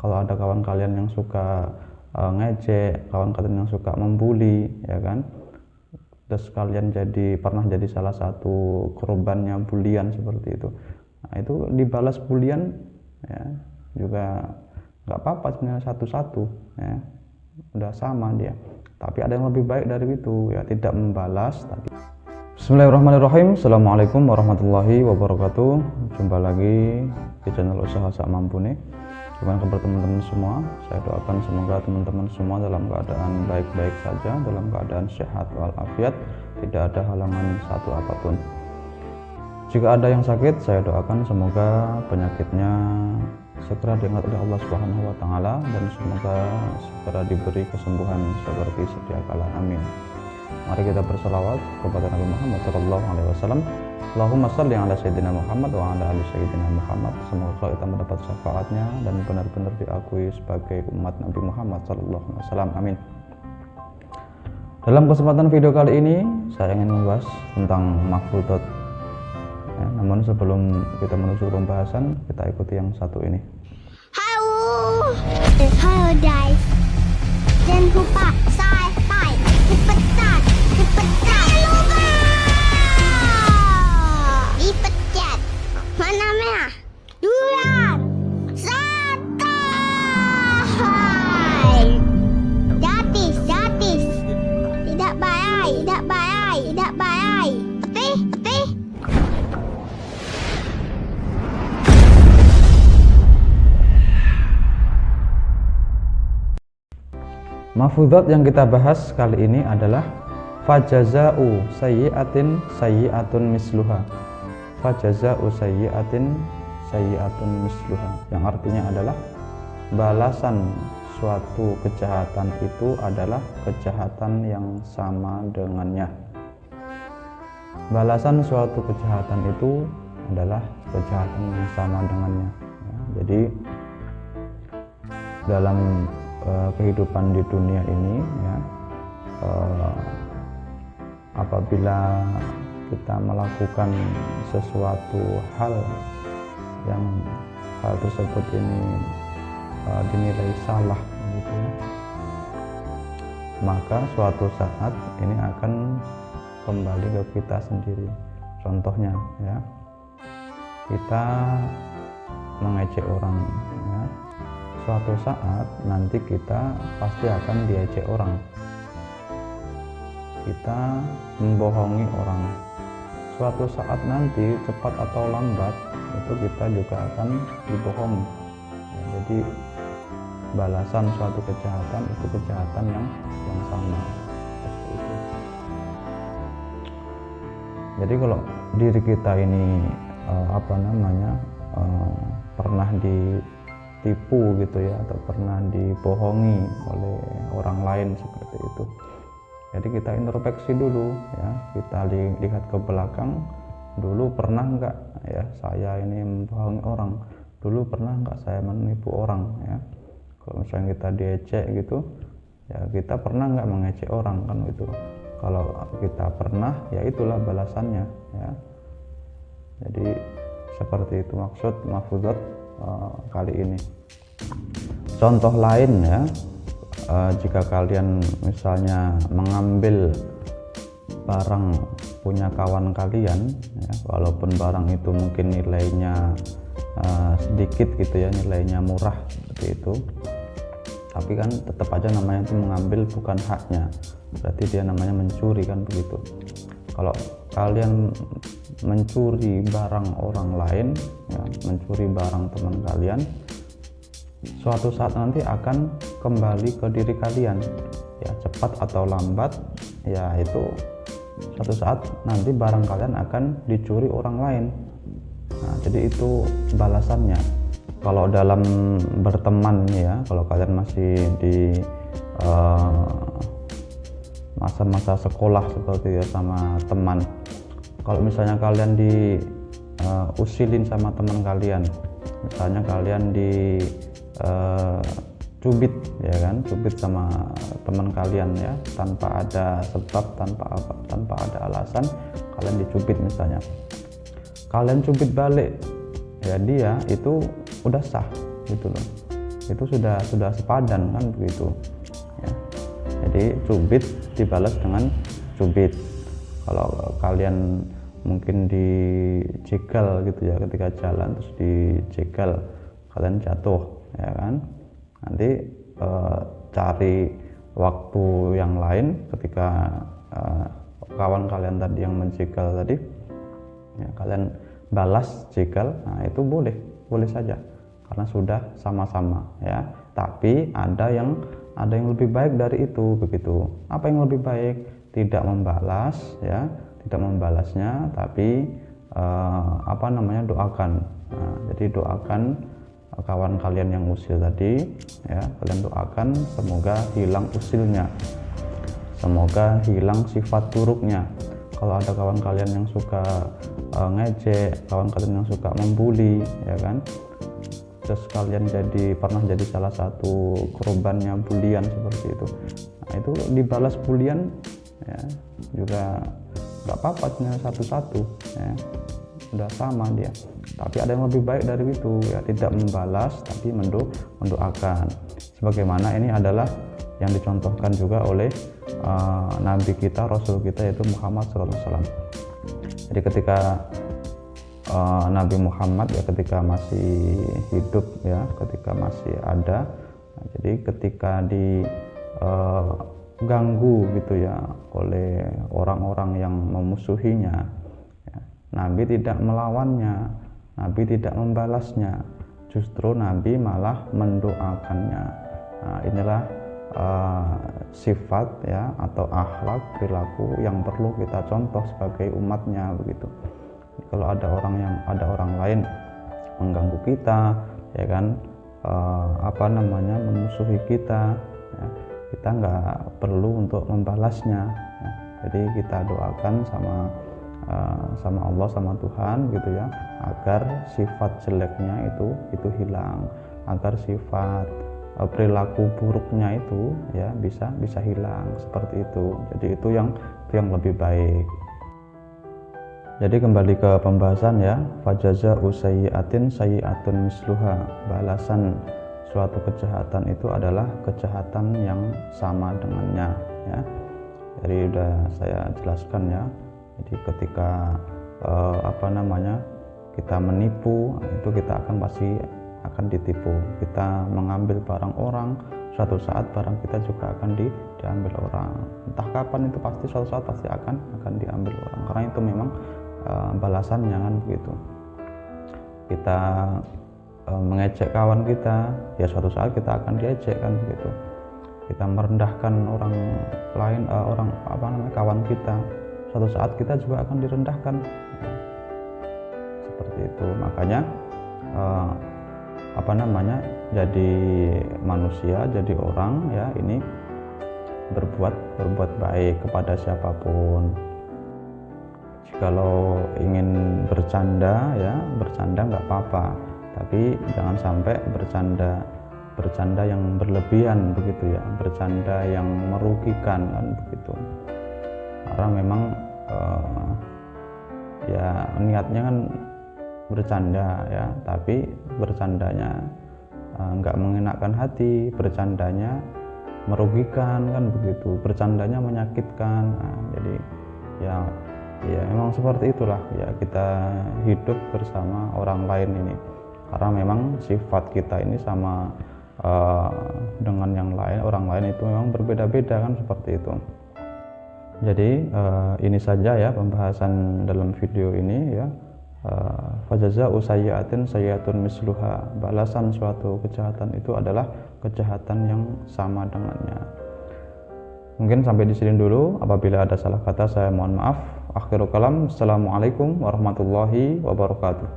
Kalau ada kawan kalian yang suka ngejek, kawan kalian yang suka membuli, ya kan, terus kalian pernah jadi salah satu korbannya bulian seperti itu, nah itu dibalas bulian ya juga nggak apa-apa sebenarnya, satu-satu ya udah sama dia. Tapi ada yang lebih baik dari itu, ya tidak membalas tadi. Bismillahirrahmanirrahim. Assalamualaikum warahmatullahi wabarakatuh. Jumpa lagi di channel Usaha Sak Mampu nih. Gimana kabar teman-teman semua? Saya doakan semoga teman-teman semua dalam keadaan baik-baik saja, dalam keadaan sehat walafiat, tidak ada halangan satu apapun. Jika ada yang sakit, saya doakan semoga penyakitnya segera diangkat oleh Allah Subhanahu wa taala dan semoga segera diberi kesembuhan seperti sedia kala. Amin. Mari kita berselawat kepada Nabi Muhammad sallallahu alaihi wasallam. Allahumma shalli ala sayyidina Muhammad wa ala ali sayyidina Muhammad. Semoga kita mendapat syafaatnya dan benar-benar diakui sebagai umat Nabi Muhammad sallallahu alaihi wasallam. Amin. Dalam kesempatan video kali ini saya ingin membahas tentang mafudot. Namun sebelum kita menuju ke pembahasan, kita ikuti yang satu ini. Halo guys, jangan lupa subscribe, cepetan, lupa dipencet mana merah duluan, subscribe, gratis, tidak bayar, oke. Mafudot yang kita bahas kali ini adalah fajaza'u sayyi'atin sayyi'atun misluha. Fajaza'u sayyi'atin sayyi'atun misluha, yang artinya adalah balasan suatu kejahatan itu adalah kejahatan yang sama dengannya. Balasan suatu kejahatan itu adalah kejahatan yang sama dengannya. Jadi dalam kehidupan di dunia ini ya, apabila kita melakukan sesuatu hal yang hal tersebut ini dinilai salah gitu ya, maka suatu saat ini akan kembali ke kita sendiri. Contohnya ya, kita mengejek orang ya, suatu saat nanti kita pasti akan diejek orang, kita membohongi orang, suatu saat nanti cepat atau lambat itu kita juga akan dibohongi ya, jadi balasan suatu kejahatan itu kejahatan yang sama seperti itu. Jadi kalau diri kita ini pernah ditipu gitu ya, atau pernah dibohongi oleh orang lain seperti itu, jadi kita introspeksi dulu ya, kita lihat ke belakang dulu, pernah enggak ya saya ini membohongi orang, dulu pernah enggak saya menipu orang ya. Kalau misalnya kita diejek gitu ya, kita pernah enggak mengejek orang kan gitu. Kalau kita pernah ya itulah balasannya ya. Jadi seperti itu maksud mafudot kali ini. Contoh lain ya, jika kalian misalnya mengambil barang punya kawan kalian ya, walaupun barang itu mungkin nilainya sedikit gitu ya, nilainya murah seperti itu, tapi kan tetap aja namanya itu mengambil, bukan haknya, berarti dia namanya mencuri kan begitu. Kalau kalian mencuri barang orang lain ya, mencuri barang teman kalian, suatu saat nanti akan kembali ke diri kalian ya, cepat atau lambat ya, itu suatu saat nanti barang kalian akan dicuri orang lain. Nah, jadi itu balasannya. Kalau dalam berteman ya, kalau kalian masih di masa-masa sekolah seperti ya, sama teman, kalau misalnya kalian usilin sama teman kalian, misalnya kalian cubit ya kan, cubit sama teman kalian ya, tanpa ada sebab, tanpa ada alasan kalian dicubit, misalnya kalian cubit balik ya, dia itu udah sah gitu loh. itu sudah sepadan kan begitu ya. Jadi cubit dibalas dengan cubit. Kalau kalian mungkin dijegal gitu ya, ketika jalan terus dijegal kalian jatuh ya kan, nanti cari waktu yang lain ketika kawan kalian tadi yang menjegal tadi ya, kalian balas jegal, nah itu boleh saja karena sudah sama-sama ya. Tapi ada yang lebih baik dari itu begitu. Apa yang lebih baik? Tidak membalas ya, tidak membalasnya, tapi doakan. Nah, jadi doakan kawan kalian yang usil tadi ya, kalian doakan semoga hilang usilnya, semoga hilang sifat buruknya. Kalau ada kawan kalian yang suka ngejek, kawan kalian yang suka membuli ya kan, terus kalian pernah jadi salah satu korbannya bulian seperti itu, nah itu dibalas bulian ya juga nggak apa-apa, cuma satu-satu ya, udah sama dia. Tapi ada yang lebih baik dari itu ya, tidak membalas tapi mendoakan, sebagaimana ini adalah yang dicontohkan juga oleh Nabi kita, Rasul kita, yaitu Muhammad SAW. Jadi ketika Nabi Muhammad ya, ketika masih hidup ya, ketika masih ada, nah, jadi ketika diganggu gitu ya oleh orang-orang yang memusuhinya ya, Nabi tidak melawannya, Nabi tidak membalasnya, justru Nabi malah mendoakannya. Nah, inilah sifat ya atau akhlak perilaku yang perlu kita contoh sebagai umatnya begitu. Kalau ada orang lain mengganggu kita ya kan, memusuhi kita ya, kita nggak perlu untuk membalasnya ya. Jadi kita doakan sama Allah, sama Tuhan gitu ya, agar sifat jeleknya itu hilang, agar sifat perilaku buruknya itu ya bisa hilang seperti itu. Jadi itu yang lebih baik. Jadi kembali ke pembahasan ya, fajaza'u sayyi'atin sayyi'atun misluha. Balasan suatu kejahatan itu adalah kejahatan yang sama dengannya ya. Jadi udah saya jelaskan ya. Jadi ketika kita menipu, itu kita akan ditipu. Kita mengambil barang orang, suatu saat barang kita juga akan diambil orang. Entah kapan itu pasti suatu saat pasti akan diambil orang. Karena itu memang balasannya kan begitu. Kita mengejek kawan kita, ya suatu saat kita akan diejek kan begitu. Kita merendahkan orang lain, kawan kita, suatu saat kita juga akan direndahkan. Seperti itu. Makanya jadi manusia, jadi orang ya, ini berbuat baik kepada siapapun. Jikalau ingin bercanda ya, bercanda nggak apa-apa, tapi jangan sampai bercanda yang berlebihan begitu ya, bercanda yang merugikan kan begitu. Karena memang ya niatnya kan bercanda ya, tapi bercandanya nggak mengenakan hati, bercandanya merugikan kan begitu, bercandanya menyakitkan. Nah, jadi ya memang seperti itulah ya, kita hidup bersama orang lain ini, karena memang sifat kita ini sama dengan yang lain, orang lain itu memang berbeda-beda kan seperti itu. Jadi ini saja ya pembahasan dalam video ini ya. Fajaza'u sayyi'atin sayyi'atun misluha. Balasan suatu kejahatan itu adalah kejahatan yang sama dengannya. Mungkin sampai di sini dulu. Apabila ada salah kata saya mohon maaf. Akhirul kalam. Assalamualaikum warahmatullahi wabarakatuh.